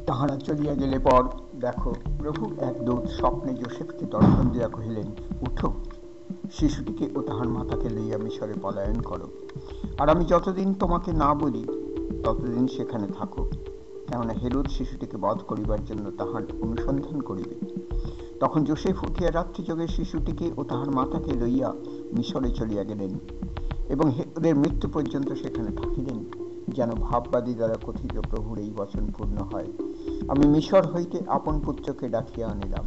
তাহারা চলিয়া গেলে পর দেখো, প্রভুর এক দূত স্বপ্নে যোসেফকে দর্শন দিয়া কহিলেন, উঠো, শিশুটিকে ও তাহার মাতাকে লইয়া মিশরে পলায়ন করো, আর আমি যতদিন তোমাকে না বলি ততদিন সেখানে থাকো, কেননা হেরোদ শিশুটিকে বধ করিবার জন্য তাহার অনুসন্ধান করিবে। তখন যোসেফ উঠিয়া রাত্রিযোগে শিশুটিকে ও তাহার মাতাকে লইয়া মিশরে চলিয়া গেলেন, এবং হেরোদের মৃত্যু পর্যন্ত সেখানে থাকিলেন, যেন ভাববাদী দ্বারা কথিত প্রভুর এই বচন পূর্ণ হয়, আমি মিশর হইতে আপন পুত্রকে ডাকিয়া আনিলাম।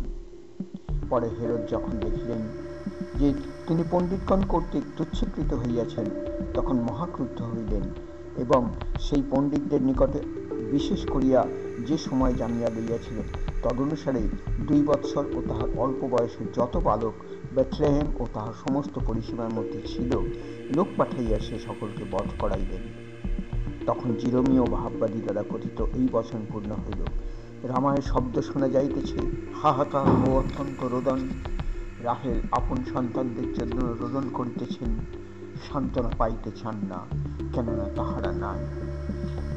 পরে হেরোদ যখন দেখিলেন যে তিনি পণ্ডিতগণ কর্তৃক তুচ্ছীকৃত হইয়াছেন, তখন মহাক্রুদ্ধ হইলেন, এবং সেই পণ্ডিতদের নিকটে বিশেষ করিয়া যে সময় জানিয়া লইয়াছিলেন, তদনুসারে 2 বৎসর ও তাহার অল্প বয়সের যত বালক বেথলেহেম ও তাহার সমস্ত পরিসীমার মধ্যে ছিল, লোক পাঠাইয়া সে সকলকে বধ করাইলেন। তখন জিরমীয় ভাববাদী দ্বারা কথিত এই বচন পূর্ণ হইল, রামায়ের শব্দ শোনা যাইতেছে, হাহাকার ও অত্যন্ত রোদন, রাহেল আপন সন্তানদের জন্য রোদন করিতেছেন, সান্ত্বনা পাইতে চান না, কেননা তাহারা নাই।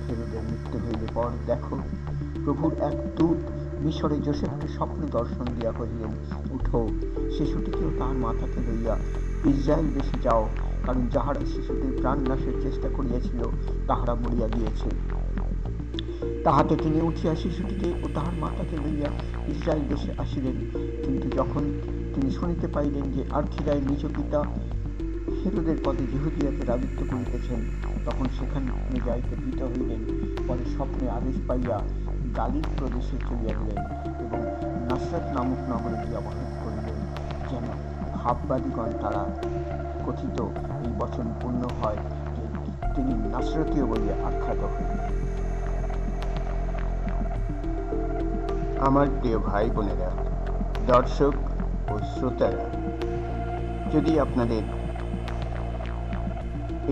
হেরোদের মৃত্যু হইলে পর দেখো, প্রভুর এক দূত মিশরে যোসেফকে স্বপ্নে দর্শন দিয়া কহিলেন, উঠো, শিশুটিকেও তাহার মাতাকে লইয়া ইসরায়েল দেশে যাও, কারণ যাহারা শিশুটির প্রাণ নাশের চেষ্টা করিয়াছিল তাহারা মরিয়া গিয়েছে। তাহাতে তিনি উঠিয়া শিশুটিকে ও তাহার মাতাকে লইয়া ইসরায়েল দেশে আসিলেন। কিন্তু যখন তিনি শুনিতে পাইলেন যে আর্থিরায় নিজ পিতা হেরোদের পদে ইহুদিয়াকে রাজত্ব করিতেছেন, তখন সেখানে যাইতে ভীত হইলেন। পরে স্বপ্নে আদেশ পাইয়া গালিল প্রদেশে চলিয়া গেলেন এবং নাসরাত নামক নগরে গিয়া বসত করিলেন, যেন ভাববাদীগণ তারা কথিত এই বচন পূর্ণ হয় যে তিনি নাসরাতীয় বলিয়া আখ্যাত হইলেন। আমার প্রিয় ভাই বোনেরা, দর্শক ও শ্রোতারা, যদি আপনাদের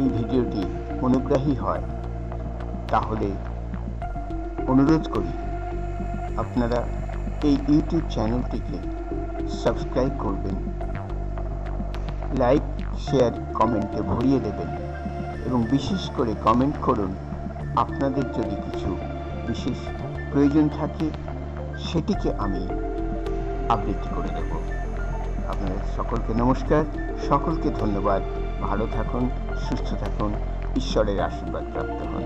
এই ভিডিওটি অনুগ্রাহী হয় তাহলে অনুরোধ করি আপনারা এই ইউটিউব চ্যানেলটিকে সাবস্ক্রাইব করবেন, লাইক, শেয়ার, কমেন্টে ভরিয়ে দেবেন, এবং বিশেষ করে কমেন্ট করুন আপনাদের যদি কিছু বিশেষ প্রয়োজন থাকে, সেটিকে আমি আবৃত্তি করে দেব। আপনাদের সকলকে নমস্কার, সকলকে ধন্যবাদ। ভালো থাকুন, সুস্থ থাকুন, ঈশ্বরের আশীর্বাদ প্রাপ্ত হন।